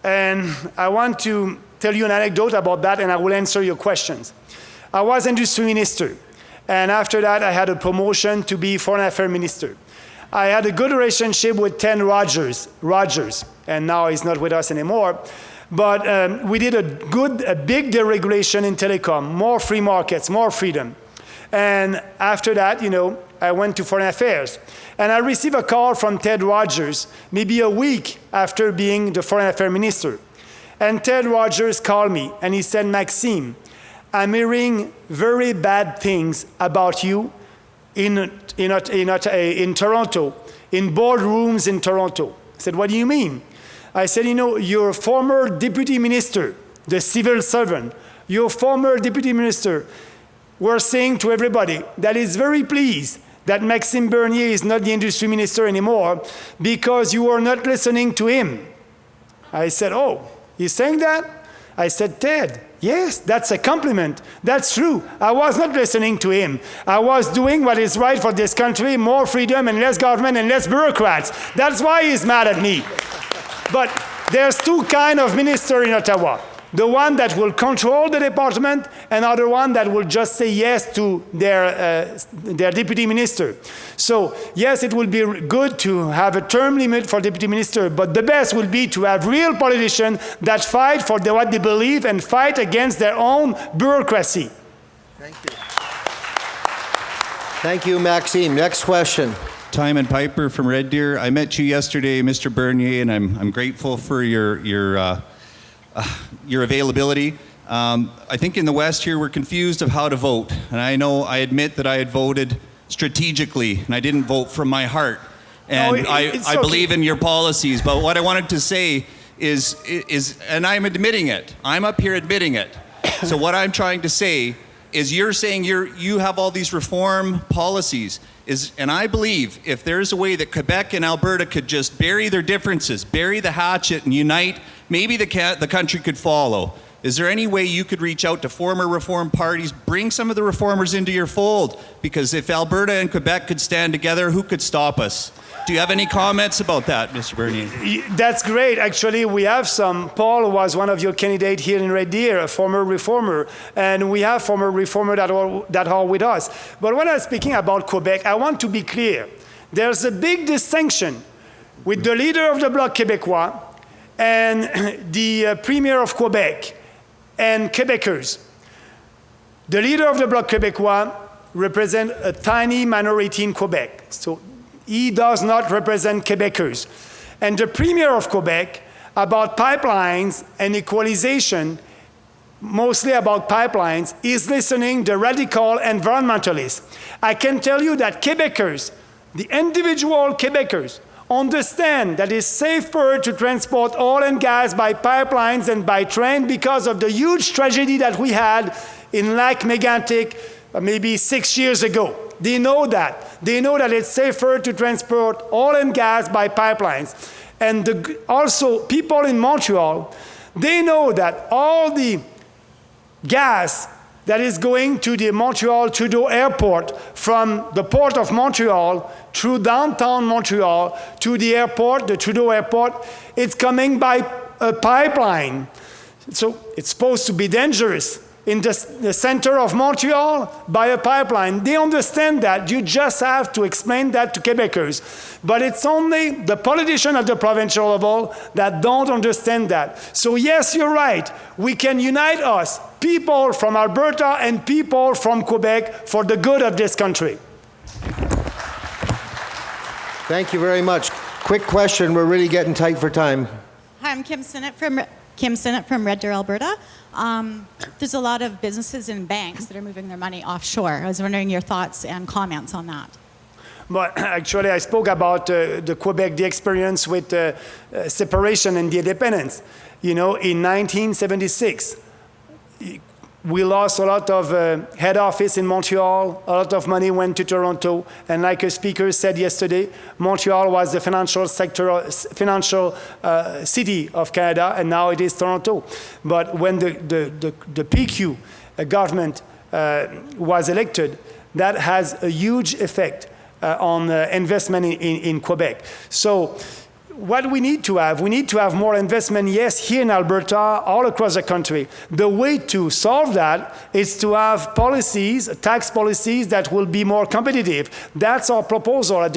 And I want to tell you an anecdote about that, and I will answer your questions. I was industry minister, and after that I had a promotion to be foreign affairs minister. I had a good relationship with Ted Rogers, and now he's not with us anymore. But we did a big deregulation in telecom, more free markets, more freedom. And after that, I went to Foreign Affairs. And I received a call from Ted Rogers, maybe a week after being the Foreign Affairs Minister. And Ted Rogers called me, and he said, Maxime, I'm hearing very bad things about you in Toronto, in boardrooms in Toronto. I said, what do you mean? I said, your former deputy minister, the civil servant, your former deputy minister, were saying to everybody that he's very pleased that Maxime Bernier is not the industry minister anymore because you are not listening to him. I said, oh, he's saying that? I said, Ted, yes, that's a compliment. That's true. I was not listening to him. I was doing what is right for this country, more freedom and less government and less bureaucrats. That's why he's mad at me. But there's 2 kinds of ministers in Ottawa. The one that will control the department, and other one that will just say yes to their deputy minister. So yes, it will be good to have a term limit for deputy minister, but the best will be to have real politicians that fight for what they believe and fight against their own bureaucracy. Thank you. Thank you, Maxime. Next question. Timon Piper from Red Deer. I met you yesterday, Mr. Bernier, and I'm grateful for your availability. I think in the West here we're confused of how to vote, and I admit that I had voted strategically, and I didn't vote from my heart. And I believe in your policies, but what I wanted to say is, and I'm admitting it. I'm up here admitting it. So what I'm trying to say is, you're saying you have all these reform policies. And I believe if there's a way that Quebec and Alberta could just bury their differences, bury the hatchet and unite, maybe the country could follow. Is there any way you could reach out to former reform parties, bring some of the reformers into your fold? Because if Alberta and Quebec could stand together, who could stop us? Do you have any comments about that, Mr. Bernier? That's great. Actually, we have some. Paul was one of your candidates here in Red Deer, a former reformer, and we have former reformers that are with us. But when I'm speaking about Quebec, I want to be clear. There's a big distinction with the leader of the Bloc Québécois and the Premier of Quebec and Quebecers. The leader of the Bloc Québécois represents a tiny minority in Quebec. So he does not represent Quebecers. And the Premier of Quebec, about pipelines and equalization, mostly about pipelines, is listening to radical environmentalists. I can tell you that Quebecers, the individual Quebecers, understand that it's safer to transport oil and gas by pipelines and by train because of the huge tragedy that we had in Lac Mégantic maybe 6 years ago. They know that. They know that it's safer to transport oil and gas by pipelines. And also, people in Montreal, they know that all the gas that is going to the Montreal Trudeau Airport from the port of Montreal through downtown Montreal to the airport, the Trudeau Airport, it's coming by a pipeline. So it's supposed to be dangerous. In the center of Montreal, by a pipeline. They understand that. You just have to explain that to Quebecers. But it's only the politicians at the provincial level that don't understand that. So yes, you're right. We can unite us, people from Alberta and people from Quebec, for the good of this country. Thank you very much. Quick question. We're really getting tight for time. Hi, I'm Kim Sinnott from Red Deer, Alberta. There's a lot of businesses and banks that are moving their money offshore. I was wondering your thoughts and comments on that. But actually, I spoke about the Quebec, the experience with separation and the independence. You know, in 1976, we lost a lot of head office in Montreal. A lot of money went to Toronto. And like a speaker said yesterday, Montreal was the financial city of Canada, and now it is Toronto. But when the PQ government was elected, that has a huge effect on investment in Quebec. So what we need to have more investment, yes, here in Alberta, all across the country. The way to solve that is to have policies, tax policies that will be more competitive. That's our proposal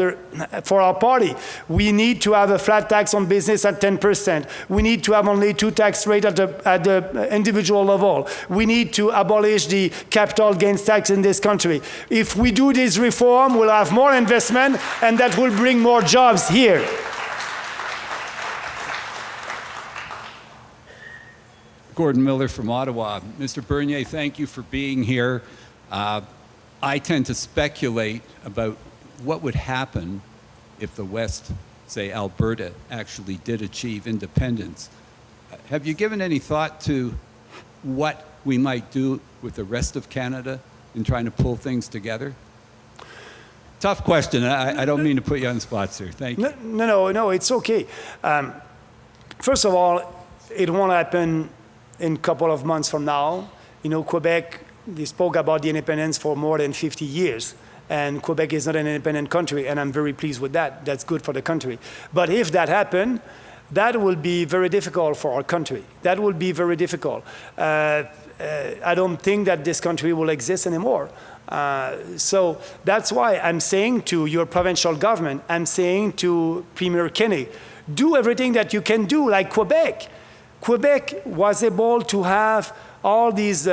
for our party. We need to have a flat tax on business at 10%. We need to have only 2 tax rates at the individual level. We need to abolish the capital gains tax in this country. If we do this reform, we'll have more investment, and that will bring more jobs here. Gordon Miller from Ottawa. Mr. Bernier, thank you for being here. I tend to speculate about what would happen if the West, say Alberta, actually did achieve independence. Have you given any thought to what we might do with the rest of Canada in trying to pull things together? Tough question. I don't mean to put you on the spot, sir. Thank you. No, it's okay. First of all, it won't happen in a couple of months from now. You know, Quebec, they spoke about the independence for more than 50 years. And Quebec is not an independent country, and I'm very pleased with that. That's good for the country. But if that happened, that will be very difficult for our country. That will be very difficult. I don't think that this country will exist anymore. So that's why I'm saying to your provincial government, I'm saying to Premier Kenney, do everything that you can do, like Quebec. Quebec was able to have all these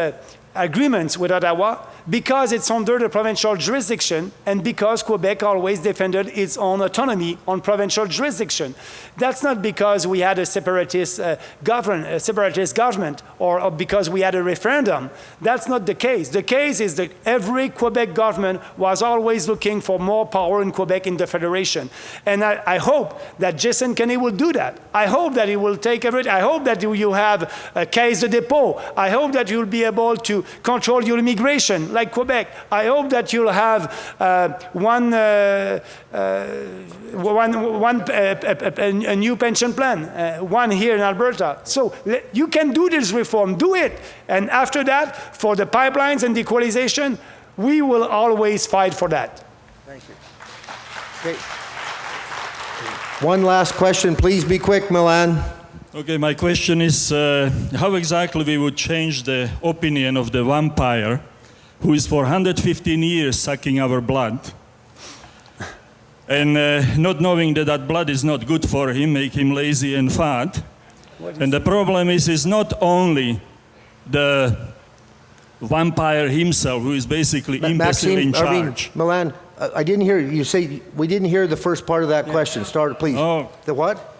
agreements with Ottawa because it's under the provincial jurisdiction and because Quebec always defended its own autonomy on provincial jurisdiction. That's not because we had a separatist government or because we had a referendum. That's not the case. The case is that every Quebec government was always looking for more power in Quebec in the federation. And I hope that Jason Kenney will do that. I hope that he will take everything. I hope that you have a caisse de dépôt. I hope that you'll be able to control your immigration like Quebec. I hope that you'll have a new pension plan, one here in Alberta. So you can do this reform, do it. And after that, for the pipelines and the equalization, we will always fight for that. Thank you. Okay. One last question, please be quick, Milan. Okay, my question is how exactly we would change the opinion of the vampire who is for 115 years sucking our blood and not knowing that that blood is not good for him, make him lazy and fat. And the problem is not only the vampire himself who is basically imbecile in charge. Milan, I didn't hear you say, we didn't hear the first part of that question. Start, please. Oh. The what?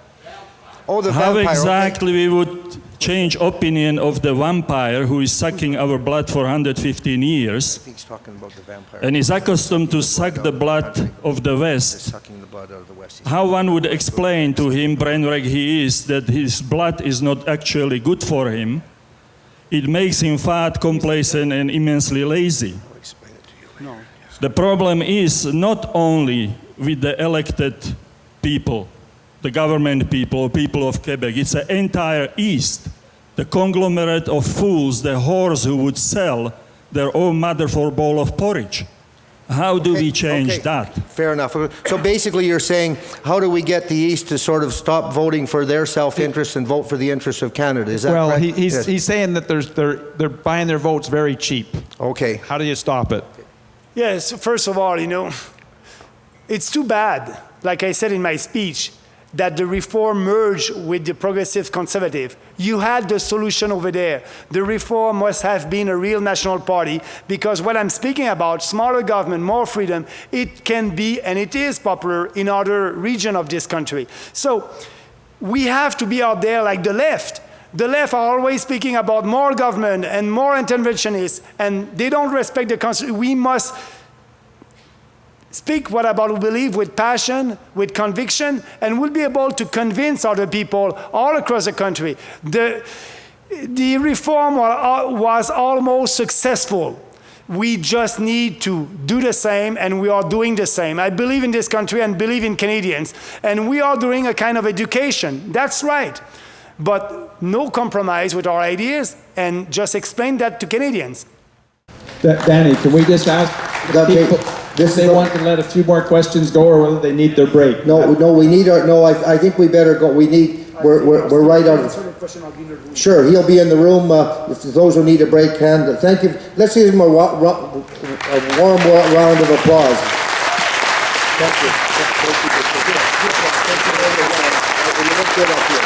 Oh, the How vampire. exactly we would change opinion of the vampire who is sucking our blood for 115 years I think he's talking about the vampire. and is accustomed to suck the blood of the West? Sucking the blood out of the West. How one would explain to him, brainwreck he is, that his blood is not actually good for him? It makes him fat, complacent, and immensely lazy. I'll explain it to you later. The problem is not only with the elected people, the government people, people of Quebec. It's the entire East, the conglomerate of fools, the whores who would sell their own mother for a bowl of porridge. How do we change that? Fair enough. So basically you're saying, how do we get the East to sort of stop voting for their self-interest and vote for the interests of Canada? Is that Well, correct? he's saying that they're buying their votes very cheap. Okay. How do you stop it? Yes, first of all, it's too bad, like I said in my speech, that the reform merged with the progressive conservative. You had the solution over there. The reform must have been a real national party because what I'm speaking about, smaller government, more freedom, it can be and it is popular in other regions of this country. So we have to be out there like the left. The left are always speaking about more government and more interventionists, and they don't respect the Constitution. We must speak what about we believe with passion, with conviction, and we'll be able to convince other people all across the country. The reform was almost successful. We just need to do the same, and we are doing the same. I believe in this country and believe in Canadians, and we are doing a kind of education. That's right. But no compromise with our ideas, and just explain that to Canadians. Danny, can we just ask people if they want to let a few more questions go or whether they need their break? No, we need our, no, I think we better go. We're right on. Sure, he'll be in the room. If those who need a break can. Thank you. Let's give him a warm round of applause. Thank you. Thank you. You look good up here.